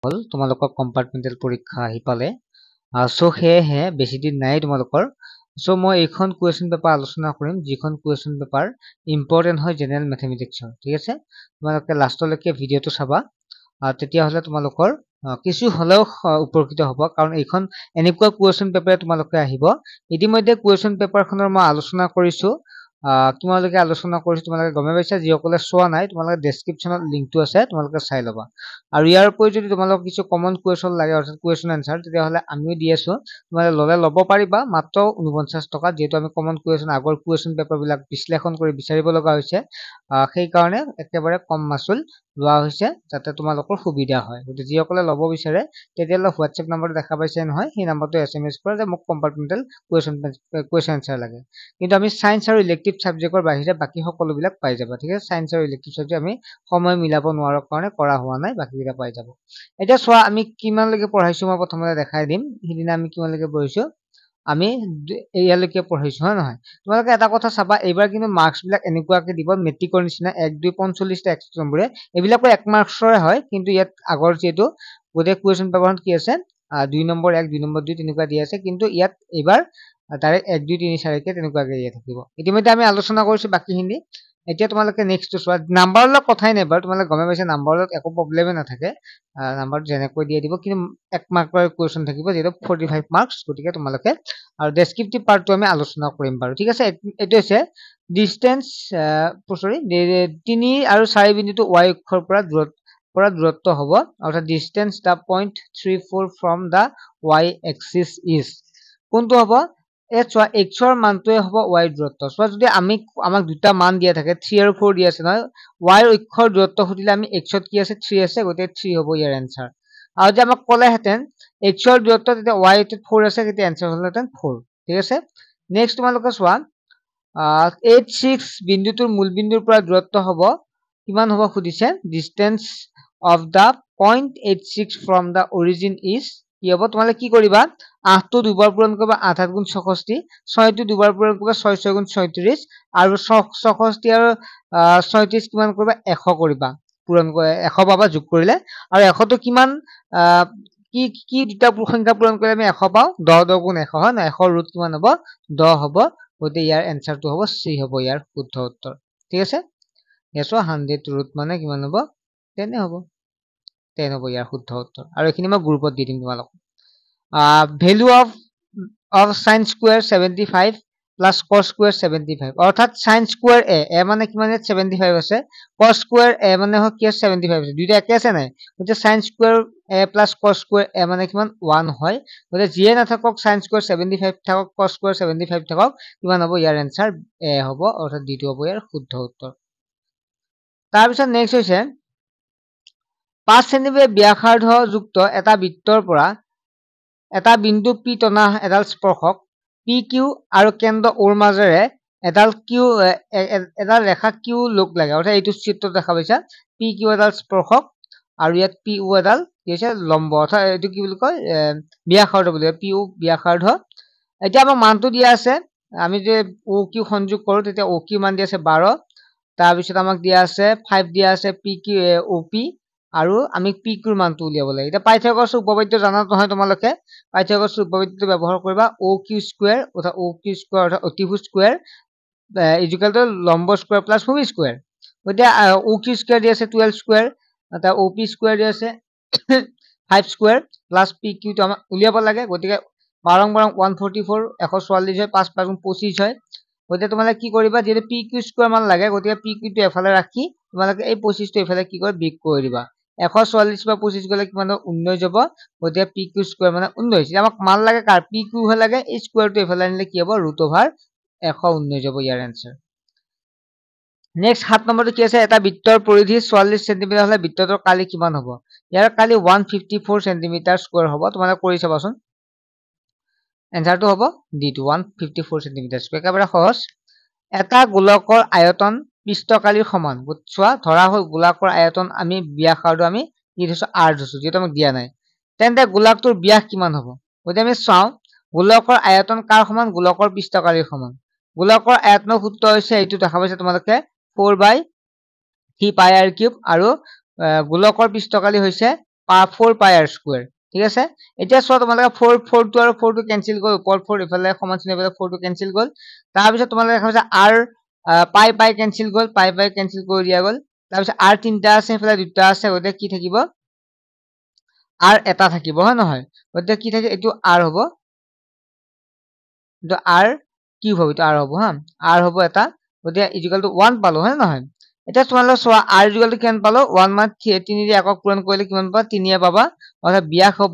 হল তোমালোকৰ কম্পাৰ্টমেণ্টেল পৰীক্ষা আহি পালে সো সেয়েহে বেছি দিন নাই তোমালোকৰ সো মই এইখন কুৱেশ্যন পেপাৰ আলোচনা কৰিম যিখন কুৱেশ্যন পেপাৰ ইম্পৰ্টেণ্ট হয় জেনেৰেল মেথমেটিক্সৰ ঠিক আছে তোমালোকে লাষ্টলৈকে ভিডিঅ'টো চাবা তেতিয়া হলে তোমালোকৰ কিছু হলেও উপকৃত হ'ব কাৰণ এইখন এনেকুৱা কুৱেশ্যন পেপাৰ তোমালোকে আহিব ইতিমধ্যে কুৱেশ্যন পেপাৰখনৰ মই আলোচনা কৰিছো তোমালোকে আলোচনা কৰিছো তোমালোকে গমে পাইছা যিসকলে চোৱা নাই তোমালোকে ডেসক্ৰিপচনত লিংকটো আছে তোমালোকে চাই ল'বা আৰু ইয়াৰ উপৰি যদি তোমালোকক কিছু কমন কুৱেশ্যন লাগে অৰ্থাৎ কুৱেশ্যন আনসাৰ তেতিয়াহলে আমিও দি আছো তোমালোকে ল'ব পাৰিবা মাত্ৰ 49 টকা যেহেতু আমি কমন কুৱেশ্যন আগৰ কুৱেশ্যন পেপাৰ বিলাক বিশ্লেষণ কৰি বিচাৰিব লগা হৈছে সেই কাৰণে একেবাৰে কম মাচুল লোৱা হৈছে যাতে তোমালোকৰ সুবিধা হয় গতিকে যিসকলে ল'ব বিচাৰে তেতিয়াহলে হোৱাটছএপ নম্বৰটো দেখা পাইছে নহয় সেই নম্বৰটো এছএমএছ কৰা যে মোক কম্পাৰ্টমেণ্টেল কুৱেশ্যন আনসাৰ লাগে কিন্তু আমি সায়েন্স আৰু ইলেক্টিভ সাবজেক্টৰ বাহিৰে বাকি সকলো বিলাক পাই যাবা ঠিক আছে সায়েন্স আৰু ইলেক্টিভ সাবজেক্ট আমি সময় মিলাব নোৱাৰাৰ কাৰণে কৰা হোৱা নাই বাকিটা পাই যাব এতিয়া চোৱা আমি কিমানলৈকে পঢ়াইছো মই প্ৰথমতে দেখাই দিম হিদিনা আমি কিমানলৈকে পঢ়িছো আমি ইয়ালৈকে পঢ়িছো হয় নহয় তোমালোকে এটা কথা চাবা এইবাৰ কিন্তু মাৰ্কস বিলাক এনেকুৱাকে দিব মেট্ৰিকৰ নিচিনা 1 2 45 টা এক্সট্ৰা নম্বৰে এইবিলাকো 1 মাৰ্কসৰে হয় কিন্তু ইয়াত আগৰ যেটো গোটে কুৱেশ্যন পেপাৰত কি আছে 2 নম্বৰ 1 2 নম্বৰ 2 তেনেকুৱা দি আছে কিন্তু ইয়াত এইবাৰ ডাইৰেক্ট 1 2 3 4 কে তেনেকুৱাকে দিয়া থাকিব ইতিমধ্যে আমি আলোচনা কৰিছো বাকিখিনি এতিয়া তোমালোকে নেক্সট চোৱা নাম্বাৰৰ লগত কথাই নাই বাৰু তোমালোকে গমে পাইছে নাম্বাৰৰ একো প্ৰবলেমে নাথাকে নাম্বাৰ যেনেকৈ দিয়ে দিব কিন্তু 1 মাৰ্কৰ কুৱেশ্যন থাকিব যেটো 45 মাৰ্কস গতিকে তোমালোকে আৰু ডেসক্ৰিপটিভ পাৰ্টটো আমি আলোচনা কৰিম বাৰু ঠিক আছে এটো হৈছে ডিসটেন্স সৰি 3 আৰু 4 বিন্দুটো y অক্ষৰ পৰা দূৰত্ব হ'ব অৰ্থাৎ distance the point 34 from da y axis is কোনটো হ'ব এই চোৱা x ৰ মানটোৱে হ'ব y দূৰত্ব চোৱা যদি আমাক দুটা মান দিয়া থাকে 3 আৰু 4 দিয়া আছে নহয় y অক্ষৰ দূৰত্ব খুদিলে আমি x ত কি আছে 3 আছে গতে 3 হ'ব ইয়াৰ আনসাৰ আৰু যে আমাক ক'লে হেতেন x ৰ দূৰত্ব তেতিয়া y ত 4 আছে তেতিয়া আনসাৰ হ'লহেতেন 4 ঠিক আছে নেক্সট তোমালোকে চোৱা 86 বিন্দুটোৰ মূল বিন্দুৰ পৰা দূৰত্ব হ'ব কিমান হ'ব খুদিছে distance of the point 86 from the origin is কি হ'ব তোমালোকে কি কৰিবা 8 টো দুবাৰ পূৰণ কৰিবা 8 8 গুণ 66 6 টো দুবাৰ পূৰণ কৰিবা 6 6 গুণ 36 আৰু 66 আৰু 36 কিমান কৰিবা 100 কৰিবা পূৰণ কৰে 100 পাবা যোগ কৰিলে আৰু 100 টো কিমান কি দুটা সংখ্যা পূৰণ কৰিলে আমি 100 পাও 10 10 গুণ 100 হয় না 100 ৰুট কিমান হ'ব 10 হ'ব গতে ইয়াৰ আনসাৰটো হ'ব সি হ'ব ইয়াৰ শুদ্ধ উত্তৰ ঠিক আছে এছো 100 ৰুট মানে কিমান হ'ব 10 হ'ব 10 হ'ব ইয়াৰ শুদ্ধ উত্তৰ আৰু এখিনি মই গ্ৰুপত দি দিম তোমালোক value of sin square 75 plus cos square 75 অৰ্থাৎ sin square a মানে কিমান 75 আছে cos square a মানে কি 75 আছে দুইটা একে আছে নাই গতে sin square a plus cos square a মানে কিমান 1 হয় গতে যিয়ে না থাকক sin square 75 থাকক cos square 75 থাকক কিমান হ'ব ইয়াৰ আনসাৰ a হ'ব অৰ্থাৎ দ্বিতীয় হ'ব ইয়াৰ শুদ্ধ উত্তৰ তাৰ পিছত নেক্সট হৈছে 5 সেমি ব্যাসাৰ্ধ যুক্ত এটা বৃত্তৰ পৰা এটা বিন্দু P টনা এডাল স্পৰ্শক PQ আৰু কেন্দ্ৰ ওৰ মাজেৰে এডাল ৰেখা Q লোক লাগে অৰ্থাৎ এইটো চিত্ৰ দেখা পাইছা PQ এডাল স্পৰ্শক আৰু ইয়াত PU এডাল কি হৈছে লম্ব অৰ্থাৎ এইটো কি বুলি কয় ব্যাসাৰ্ধ বুলি PU ব্যাসাৰ্ধ এতিয়া আমাৰ মানটো দিয়া আছে আমি যে OQ সংযোগ কৰো তেতিয়া OQ মান দিয়া আছে 12 তাৰ পিছত আমাক দিয়া আছে 5 দিয়া আছে PQ OP আৰু আমি PQ ৰ মানটো উলিয়াব লাগে এটা পাইথাগোৰাছৰ উপপাদ্য জানা নহয় তোমালোকে পাইথাগোৰাছৰ উপপাদ্যটো ব্যৱহাৰ কৰিবা OQ স্কয়াৰ অৰ্থাৎ OQ স্কয়াৰ অৰ্থাৎ অতিভুজ স্কয়াৰ ইকুৱেল টু লম্ব স্কয়াৰ প্লাস ভূমি স্কয়াৰ গতিয়া OQ স্কয়াৰ দি আছে 12 স্কয়াৰ এটা OP স্কয়াৰ দি আছে 5 স্কয়াৰ প্লাস PQ টো আমাক উলিয়াব লাগে গতিকে 12 144 144 হয় 5 5 25 হয় গতিয়া তোমালোকে কি কৰিবা যেটো PQ স্কয়াৰ মান লাগে গতিয়া PQ টো এফালে ৰাখি তোমালোকে এই 25 টো এফালে কি কৰি বিগ কৰি দিবা 144 বা 25 গলে কিমান 19 যাব গতিয়া PQ স্কয়াৰ মানে 19 আমাক মান লাগে কাৰ PQ হে লাগে এই স্কয়াৰটো এফালে আনিলে কি হ'ব √119 যাব ইয়াৰ আনসাৰ নেক্সট 7 নম্বৰটো কি আছে এটা বৃত্তৰ পৰিধি 44 সেমি হলে বৃত্তটোৰ কালি কিমান হ'ব ইয়াৰ কালি 154 সেমি স্কয়াৰ হ'ব তোমালোকে কৰি চাবাচোন আনসাৰটো হ'ব D2 154 সেমি স্কয়াৰ একেবাৰে সহজ এটা গোলকৰ আয়তন পৃষ্ঠকালিৰ সমান বুঝছোৱা ধৰা হল গোলাকৰ আয়তন আমি ব্যাসাৰ্ধ আমি কি ধৰিছো r ধৰিছো যেটো আমাক দিয়া নাই তেন্তে গোলাকটোৰ ব্যাস কিমান হ'ব গতিকে আমি চাও গোলকৰ আয়তন কাৰ সমান গোলকৰ পৃষ্ঠকালিৰ সমান গোলকৰ আয়তনৰ সূত্ৰ হৈছে এইটো দেখা পাইছে তোমালোকে 4/3 পাই r কিউব আৰু গোলকৰ পৃষ্ঠকালি হৈছে 4 পাই r স্কয়াৰ ঠিক আছে এতিয়া চোৱা তোমালোকে 4 টো আৰু 4 টো কেনসেল গল ওপৰ 4 ইফালে সমান চিন ইফালে 4 টো কেনসেল গল তাৰ পিছত তোমালোকে দেখা পাইছা r পাই কেনসেল গল পাই কেনসেল কৰি দিয়া গল তাৰ পিছত r তিনটা আছে ইফালে দুটা আছে গতে কি থাকিব r এটা থাকিব হয় নহয় গতে কি থাকে এটো r হ'ব তো r কিউব হ'ব তো r হ'ব হা r হ'ব এটা গতে ইকুয়াল টু 1 পালো হয় নহয় এটা তোমালোকে চোৱা r ইকুয়াল টু কিমান পালো 1 মান 3 দি একক পূৰণ কৰিলে কিমান পাবা 3 এ পাবা অৰ্থাৎ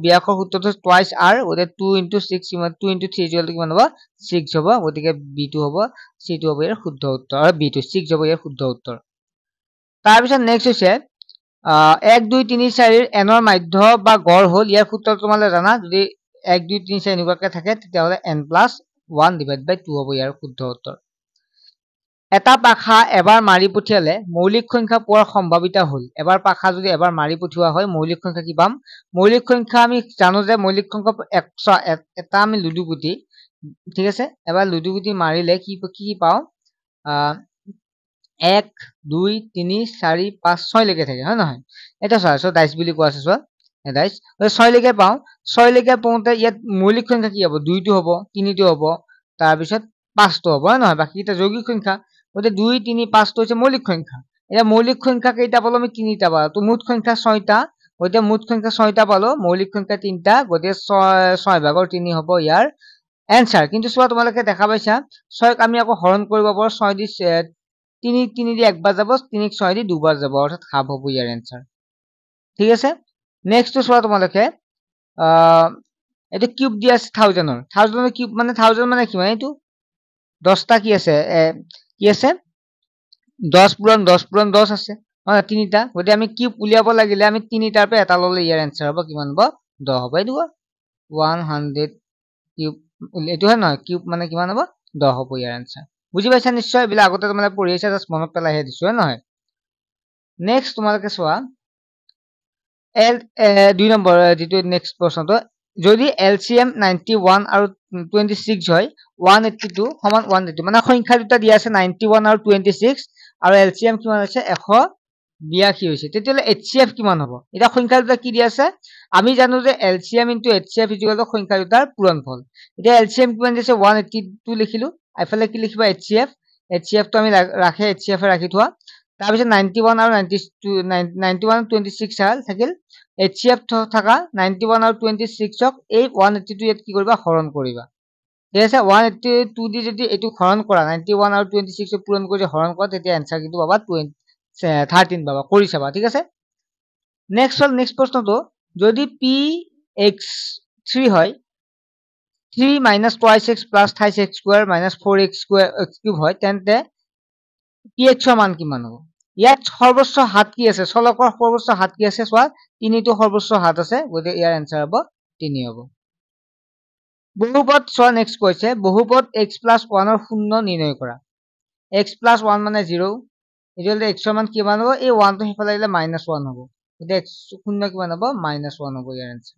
বিয়াখৰ সূত্ৰটো টুৱাইস r গতে 2 * 6 কিমান 2 * 3 ইকুয়াল টু কিমান হ'ব 6 হ'ব গতিকে b2 হ'ব c2 হ'ব ইয়াৰ শুদ্ধ উত্তৰ আৰু b2 6 হ'ব ইয়াৰ শুদ্ধ উত্তৰ তাৰ পিছত নেক্সট হৈছে 1 2 3 4 এৰ n ৰ মাধ্য বা গড় হল ইয়াৰ সূত্ৰ তোমালোকে জানা যদি 1 2 3 4 এনেকুৱাকে থাকে তেতিয়াহলে n + 1 / 2 হ'ব ইয়াৰ শুদ্ধ উত্তৰ এটা পাখা এবাৰ মাৰি পঠিয়ালে মৌলিক সংখ্যা পোৱাৰ সম্ভাৱিতা হল এবাৰ পাখা যদি এবাৰ মাৰি পঠিওৱা হয় মৌলিক সংখ্যা কি পাম মৌলিক সংখ্যা আমি জানো যে মৌলিক সংখ্যা এটা আমি লুডু গুটি ঠিক আছে এবাৰ লুডু গুটি মাৰিলে কি পাও 1 2 3 4 5 6 লৈকে থাকে হয় নহয় এটা চোৱা ডাইস বুলি কোৱা আছে চোৱা ডাইস 6 লৈকে পাও 6 লৈকে পৌঁতে ইয়াত মৌলিক সংখ্যা কি হ'ব 2 টো হ'ব 3 টো হ'ব তাৰ পিছত 5 টো হ'ব হয় নহয় বাকি এটা যৌগিক সংখ্যা গতে 2 3 5 টো হৈছে মৌলিক সংখ্যা এটা মৌলিক সংখ্যা কেইটা পালো আমি 3টা পালো তো মুঠ সংখ্যা 6টা গতে মুঠ সংখ্যা 6টা পালো মৌলিক সংখ্যা 3টা গতে 6 ভাগৰ 3 হ'ব ইয়াৰ এনসাৰ কিন্তু চোৱা তোমালোকে দেখা পাইছা 6ক আমি আকৌ হৰণ কৰিব পাৰো 6 দি 3 দি একবাৰ যাব 3ক 6 দি দুবাৰ যাব অৰ্থাৎ হাফ হ'ব ইয়াৰ এনসাৰ ঠিক আছে নেক্সট চোৱা তোমালোকে এটা কিউব দি আছে 1000 কিউব মানে 1000 মানে কি মানে এইটো 10টা কি আছে কি আছে 10 পূৰণ 10 আছে হয় 3টা গতে আমি কিউব উলিয়াব লাগিলে আমি 3টাৰ পৰা এটা ললে ইয়াৰ এনসার হ'ব কিমান হ'ব 10 হ'ব এইটো 100 কিউব এটো হয় নহয় কিউব মানে কিমান হ'ব 10 হ'ব ইয়াৰ এনসার বুজি পাইছা নিশ্চয় বিলা আগতে তোমালে পঢ়ি আছে জাস্ট মনত পেলাইহে দিছো হয় নহয় নেক্সট তোমালোকে চোৱা দুই নম্বৰ যেটো নেক্সট প্ৰশ্নটো যদি এলসিএম 91 আৰু 26 হয় 182 সমান 180 মানে সংখ্যা দুটা দিয়া আছে 91 আৰু 26 আৰু এলসিএম কিমান আছে 182 হৈছে তেতিয়ালে এইচসিএফ কিমান হ'ব এটা সংখ্যা দুটা কি দিয়া আছে আমি জানো যে এলসিএম * এইচসিএফ = সংখ্যা দুটাৰ পূৰণফল এটা এলসিএম কিমান দিছে 182 লিখিলো আইফালে কি লিখিবা এইচসিএফ তো আমি ৰাখে এইচসিএফ এ ৰাখি থোৱা তাৰ পিছত 91 আৰু 91 26 থাকিল এইচসিএফ থাকা 91 আৰু 26 ক এই 182 ইয়াত কি কৰিবা হৰণ কৰিবা ঠিক আছে 182 দি যদি এটো হৰণ কৰা 91 আৰু 26 ক পূৰণ কৰি হৰণ কৰা তেতিয়া आंसर কিন্তু পাবা 13 পাবা কৰি চাবা ঠিক আছে নেক্সট প্ৰশ্নটো যদি px3 হয় 3 - 2x + 5x² - 4x³ হয় তেন্তে px ৰ মান কিমান হ'ব ইয়াত সৰ্বোচ্চ হাত কি আছে চলকৰ সৰ্বোচ্চ হাত কি আছে চোৱা 3 টো সৰ্বোচ্চ হাত আছে গতে ইয়াৰ आंसर হ'ব 3 হ'ব বহুপদ চোৱা নেক্সট কৈছে বহুপদ x + 1 ৰ শূন্য নিৰ্ণয় কৰা x + 1 মানে 0 ইকুয়াল টু x ৰ মান কিমান হ'ব এই 1 টো হেফালে আহিলে -1 হ'ব গতে x শূন্য কিমান হ'ব -1 হ'ব ইয়াৰ आंसर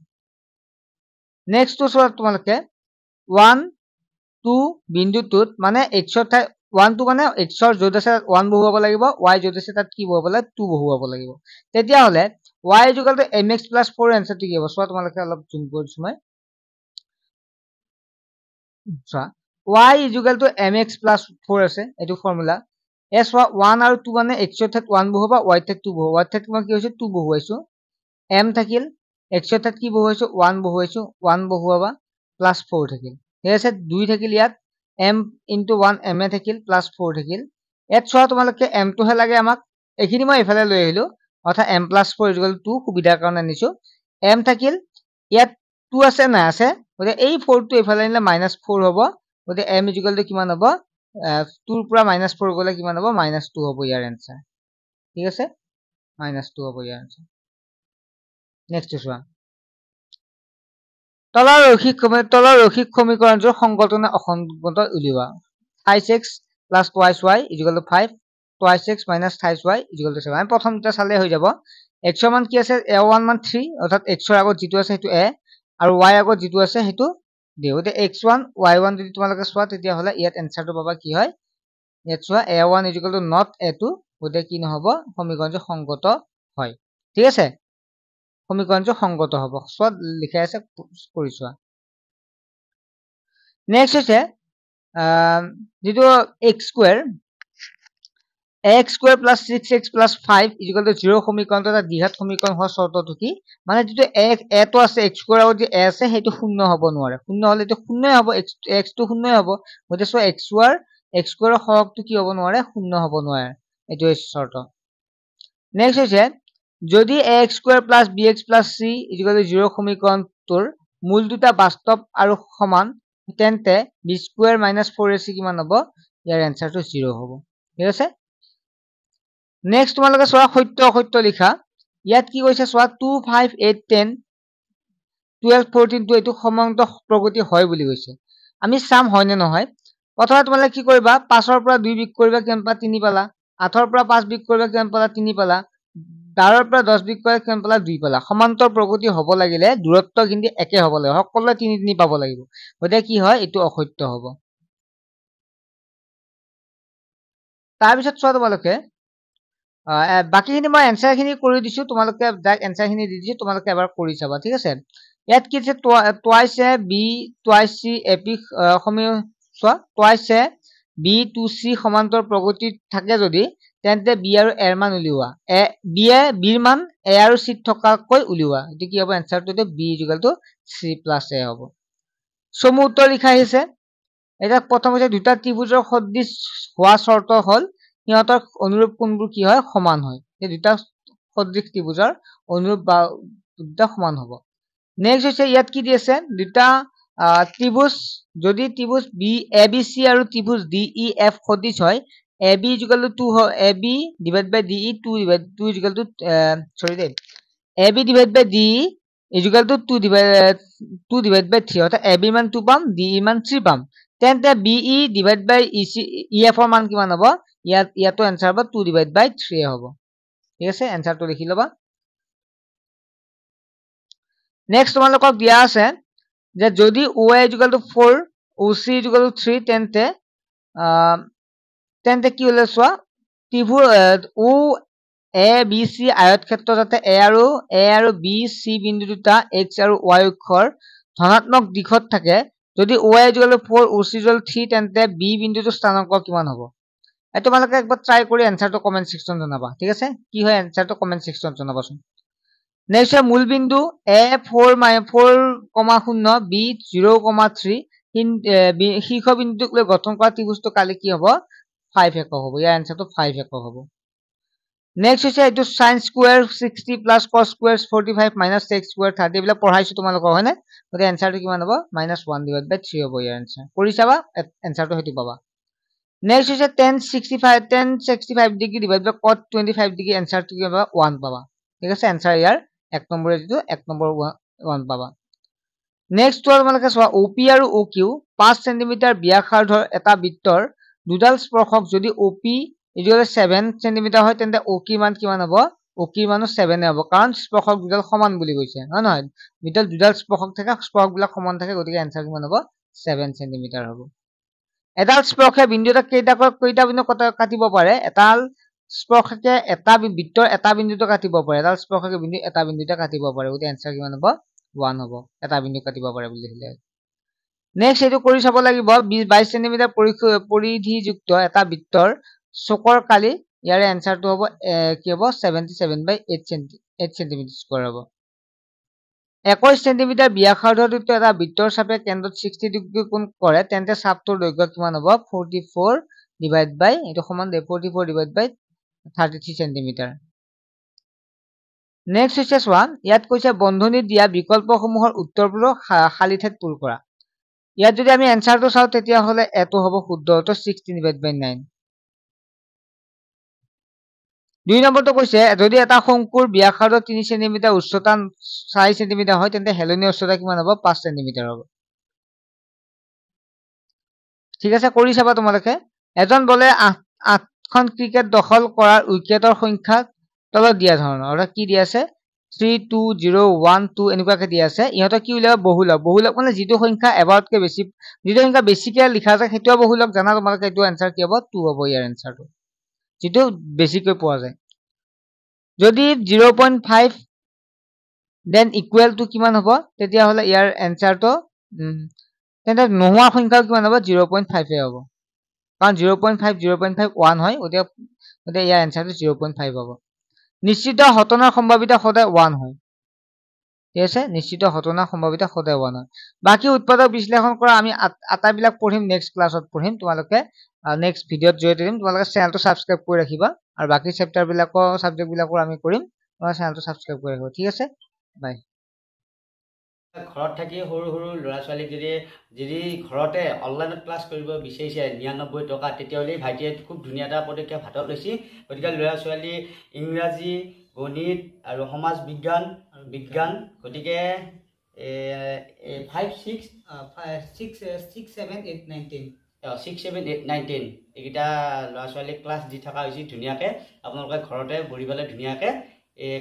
নেক্সট তো চোৱা তোমালোকে 1 2 বিন্দুটোত মানে x ৰ ঠাই 1 টো মানে x ৰ য'ত আছে 1 বহুৱাব লাগিব y য'ত আছে তাত কি বহুৱাব লাগিব 2 বহুৱাব লাগিব তেতিয়া হলে y = mx + 4 आंसर টো কি হ'ব চোৱা তোমালোকে অলপ জুম কৰিছো মই চোৱা y = mx + 4 আছে এটো ফৰ্মুলা s 1 আৰু 2 মানে x ৰ ঠাইত 1 বহুৱাবা y ঠাইত 2 বহুৱাবা y ঠাইত মই কি হৈছে 2 বহুৱাইছো m থাকিল x ৰ ঠাইত কি বহুৱাইছো 1 বহুৱাইছো 1 বহুৱাবা +4 থাকিল ঠিক আছে 2 থাকিল ইয়াত m * 1 m এ থাকিল +4 থাকিল ইয়াত চোৱা তোমালোকে m টো হে লাগে আমাক এখিনি মই ইফালে লৈ আহিলো অৰ্থাৎ m + 4 = 2 সুবিধাৰ কাৰণে আনিছো m থাকিল ইয়াত 2 আছে না আছে গতে এই 4 টো ইফালে আনিলে -4 হ'ব গতে m = কিমান হ'ব 2 ৰ পৰা -4 গলে কিমান হ'ব -2 হ'ব ইয়াৰ आंसर ঠিক আছে -2 হ'ব ইয়াৰ आंसर নেক্সট চোৱা তলৰ ৰৈখিক সমীকৰণটোৰ সংগঠন অসংগত উলিওৱা 5x + 2y = 5 2x - 5y = 7 আমি প্ৰথমটা চালে হৈ যাব x ৰ মান কি আছে a1 মান 3 অৰ্থাৎ x ৰ আগত যেটো আছে হেতু a আৰু y আগত যেটো আছে হেতু d গতে x1 y1 যদি তোমালোকে চোৱা তেতিয়া হলে ইয়াত आंसर টো পাবা কি হয় ইয়াত চোৱা a1 = not a2 গতে কি নহব সমীকৰণটো সংগত হয় ঠিক আছে সমীকৰণটো সংগত হ'ব সব লিখা আছে কৰি চোৱা নেক্সট হৈছে যেটো x square x square plus 6x plus 5 equal to 0 সমীকৰণটো এটা দ্বিঘাত সমীকৰণ হোৱা চৰ্তটো কি মানে যেটো a টো আছে x স্কয়াৰ আৰু যে a আছে হেতু শূন্য হ'ব নোৱাৰে শূন্য হলে তো শূন্যই হ'ব x টো শূন্যই হ'ব গতে সো x স্কয়াৰৰ হৰকটো কি হ'ব নোৱাৰে শূন্য হ'ব নোৱাৰে এটো চৰ্ত নেক্সট হৈছে যদি ax square plus bx plus c equal to 0 সমীকৰণটোৰ মূল দুটা বাস্তৱ আৰু সমান তেন্তে b স্কয়াৰ মাইনাস 4ac কিমান হ'ব ইয়াৰ এনসাৰটো 0 হ'ব ঠিক আছে নেক্সট তোমালোকে সোৱা সত্য অসত্য লিখা ইয়াত কি কৈছে সোৱা 2 5 8 10 12 14 টো এটো সমান্ত প্ৰগতি হয় বুলি কৈছে আমি সাম হয় নে নহয় প্ৰথমে তোমালোকে কি কৰিবা 5 ৰ পৰা 2 বিক কৰিবা কিমান পা 3 পালা 8 ৰ পৰা 5 বিক কৰিবা কিমান পালা 3 পালা 12 ৰ পৰা 10 বিক কৰিবা কিমান পালা 2 পালা সমান্ত প্ৰগতি হ'ব লাগিলে দূৰত্ব কিন্তু একে হ'ব লাগিব সকলোৱে 3 3 পাব লাগিব গতে কি হয় এটো অসত্য হ'ব তাৰ পিছত সোৱা তোমালোকে বাকিখিনি মই এনসাৰ খিনি কৰি দিছো তোমালোকে ডাইৰেক্ট এনসাৰ খিনি দি দিছো তোমালোকে এবাৰ কৰি চাবা ঠিক আছে ইয়াত কি আছে twice A B twice C AP সমীয় সোৱা twice A B two সি সমান্তৰ প্ৰগতি থাকে যদি তেন্তে বি আৰু এৰ মান উলিওৱা এ বি এ বিৰ মান এ আৰু সি থকাকৈ উলিওৱা এটো কি হ'ব এনসাৰটো তে b equal to c plus a হ'ব সমু উত্তৰ লিখা আহিছে এটা প্ৰথম হৈছে দুটা ত্ৰিভুজৰ সদৃশ হোৱা শৰ্ত হল সিহঁতৰ অনুৰূপ কোণবোৰ কি হয় সমান হয় এই দুটা সদৃশ ত্ৰিভুজৰ অনুৰূপ বা দুটা সমান হ'ব নেক্সট হৈছে ইয়াত কি দি আছে দুটা ত্ৰিভুজ যদি ত্ৰিভুজ বি এ বি সি আৰু ত্ৰিভুজ ডি ই এফ সদৃশ হয় a b equal to 2 a b divide by d e 2 equal to sorry the a b divide by d e equal to 2 divide by 3 অৰ্থাৎ এ বি মান 2 পাম D E মান 3 পাম তেন্তে B E divide বাই E F ৰ মান কিমান হ'ব ইয়াতো এনসাৰ হ'ব 2 ডিভাইড বাই 3 হ'ব ঠিক আছে এনসাৰটো লিখি লবা নেক্সট তোমালোকক দিয়া আছে যে যদি OA equal to 4 OC equal to 3 তেন্তে কি হলে সোৱা ত্ৰিভুজ ও এ বি সি আয়তক্ষেত্ৰ যাতে এ আৰু বি সি বিন্দু দুটা x আৰু y অক্ষৰ ধনাত্মক দিশত থাকে যদি OA equal to 4 OC equal to 3 তেন্তে বি বিন্দুটোৰ স্থানাঙ্ক কিমান হ'ব তোমালোকে একবাৰ ট্ৰাই কৰি এনসাৰটো কমেন্ট সেকশন জনাবা ঠিক আছে কি হয় এনসাৰটো কমেন্ট সেকশন জনাবাচোন নেক্সট মূল বিন্দু a 4,0 b 0,3 শীৰ্ষ বিন্দুক লৈ গঠন কৰা ত্ৰিভুজটো কালি কি হ'ব 5 একক হ'ব ইয়াৰ এনসাৰটো 5 একক হ'ব নেক্সট হৈছে এটো sin square 60 plus cos square 45 minus x square 30 বিলা পঢ়াইছো তোমালোকক হয়নে গতে এনসাৰটো কিমান হ'ব -1 ডিভাইড বাই 3 হ'ব ইয়াৰ এনসাৰ কৰি চাবা এনসাৰটো হেতু পাবা নেক্সট হৈছে tan 65 ডিগ্ৰী ডিভাইড বাই cot 25 ডিগ্ৰী এনসাৰটো কি পাবা 1 পাবা ঠিক আছে এনসাৰ ইয়াৰ এক নম্বৰ যেটো এক নম্বৰ 1 পাবা নেক্সট তোমালোকে চোৱা OP আৰু OQ 5 সেন্টিমিটাৰ ব্যাসাৰ্ধৰ এটা বৃত্তৰ দুডাল স্পৰ্শক যদি OP ইকুয়াল 7 সেন্টিমিটাৰ হয় তেন্তে OQ মান কিমান হ'ব OQ মানো 7 হ'ব কাৰণ স্পৰ্শক দুডাল সমান বুলি কৈছে হয় নহয় দুডাল স্পৰ্শক থাকে স্পৰ্শবিলাক সমান থাকে গতিকে এনসাৰ কিমান হ'ব 7 সেন্টিমিটাৰ হ'ব এডাল স্পৰ্শে বিন্দু এটা কেইটা বিন্দু কাটিব পাৰে এডাল স্পৰ্শকে এটা বৃত্তৰ এটা বিন্দুটো কাটিব পাৰে এডাল স্পৰ্শকে বিন্দু এটা বিন্দুতে কাটিব পাৰে গতি এনসাৰ কিমান হ'ব 1 হ'ব এটা বিন্দু কাটিব পাৰে বুলি লিখিলে নেক্সট এটো কৰি চাব লাগিব 22 সেন্টিমিটাৰ পৰিধিযুক্ত এটা বৃত্তৰ চকৰ কালি ইয়াৰে এনসাৰটো হ'ব কি হ'ব 77/8 সেন্টিমিটাৰ স্কয়াৰ হ'ব 21 সেন্টিমিটাৰ ব্যাসাৰ্ধযুক্ত এটা বৃত্তৰ চাপে কেন্দ্ৰত 60 ডিগ্ৰী কোণ কৰে তেন্তে চাপটোৰ দৈৰ্ঘ্য কিমান হ'ব 44 ডিভাইড বাই এটো সমান 44 ডিভাইড বাই 33 সেন্টিমিটাৰ নেক্সট হৈছে সোৱা ইয়াত কৈছে বন্ধনী দিয়া বিকল্পসমূহৰ উত্তৰবোৰ খালি ঠাইত পূৰ কৰা ইয়াত যদি আমি এনসাৰটো চাও তেতিয়া হলে এটো হ'ব শুদ্ধ তো 16 ডিভাইড বাই 9 দুই নম্বৰটো কৈছে যদি এটা শংকুৰ ব্যাসাৰ্ধ 3 সেন্টিমিটাৰ উচ্চতা 4 সেন্টিমিটাৰ হয় তেন্তে হেলনীয় উচ্চতা কিমান হ'ব 5 সেন্টিমিটাৰ হ'ব ঠিক আছে কৰি চাবা তোমালোকে এজন বলে 8খন ক্ৰিকেট দখল কৰাৰ উইকেটৰ সংখ্যা তলত দিয়া ধৰণৰ অৰ্থাৎ কি দিয়া আছে 3 2 0 1 2 এনেকুৱাকে দিয়া আছে ইহঁতৰ কি উলিয়াব বহুলক মানে যিটো সংখ্যা এবাৰতকৈ বেছি যিটো সংখ্যা বেছিকৈ লিখা আছে সেইটো বহুলক জানা তোমালোকে এইটো আনসাৰ কি হ'ব 2 হ'ব ইয়াৰ আনসাৰটো যেটো বেছিকৈ পোৱা যায় যদি 0.5 দেন ইকুৱেল টু কিমান হ'ব তেতিয়াহ'লে ইয়াৰ এনচাৰটো তেন্তে নোহোৱা সংখ্যাও কিমান হ'ব 0.5 হ'ব কাৰণ 0.5 0.5 1 হয় গতিকে ইয়াৰ এনচাৰটো 0.5 হ'ব নিশ্চিত ঘটনাৰ সম্ভাৱিতা সদায় 1 হয় ঠিক আছে নিশ্চিত ঘটনাৰ সম্ভাৱিতা সদায় 1 হয় বাকি উৎপাদক বিশ্লেষণ কৰা আমি আটাইবিলাক পঢ়িম নেক্সট ক্লাছত পঢ়িম তোমালোকে নেক্সট ভিডিঅ'ত জয়েন কৰিম তোমালোকে চেনেলটো সাবস্ক্ৰাইব কৰি ৰাখিবা আৰু বাকি চেপ্টাৰ বিলাকৰ সাবজেক্ট বিলাকৰ আমি কৰিম তোমালোকে চেনেলটো সাবস্ক্ৰাইব কৰি ৰাখিবা ঠিক আছে বাই ঘৰত থাকি সৰু সৰু ল'ৰা ছোৱালীক যদি ঘৰতে অনলাইনত ক্লাছ কৰিব বিচাৰিছে 99 টকা তেতিয়াহ'লে ভাইটিয়ে খুব ধুনীয়া এটা পদক্ষেপ হাতত লৈছে গতিকে ল'ৰা ছোৱালী ইংৰাজী গণিত আৰু সমাজ বিজ্ঞান গতিকে 5 6 7 8 9 10 6 7 8 9 10 এইকেইটা ল'ৰা ছোৱালীক ক্লাছ দি থকা হৈছে ধুনীয়াকৈ আপোনালোকে ঘৰতে বহি পেলাই ধুনীয়াকৈ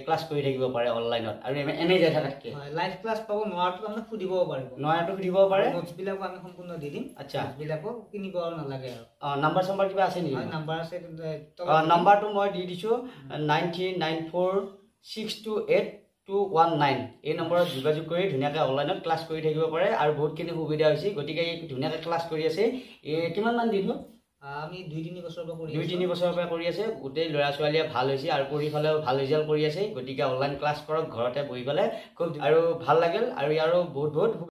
ক্লাছ কৰি থাকিব পাৰে অনলাইনত আৰু এনে যাই থাকাতকৈ লাইভ ক্লাছ পাব নোৱাৰটো আমি সুধিব পাৰিব নোটছ বিলাক আমি সম্পূৰ্ণ দি দিম আচ্ছা বিলাকো কিনিব নালাগে আৰু নাম্বাৰ চাম্বাৰ কিবা আছে নেকি নাম্বাৰ আছে নাম্বাৰটো মই দি দিছোঁ 9394628219 এই নম্বৰত যোগাযোগ কৰি ধুনীয়াকৈ অনলাইনত ক্লাছ কৰি থাকিব পাৰে আৰু বহুতখিনি সুবিধা হৈছে গতিকে ধুনীয়াকৈ ক্লাছ কৰি আছে কিমানমান দিন হ'ল আমি 2-3 বছৰৰ পৰা কৰি আছে গোটেই ল'ৰা ছোৱালীয়ে ভাল হৈছে আৰু পঢ়ি ফালেও ভাল ৰিজাল্ট কৰি আছে গতিকে অনলাইন ক্লাছ কৰক ঘৰতে বহি পেলাই খুব আৰু ভাল লাগিল আৰু ইয়াৰো বহুত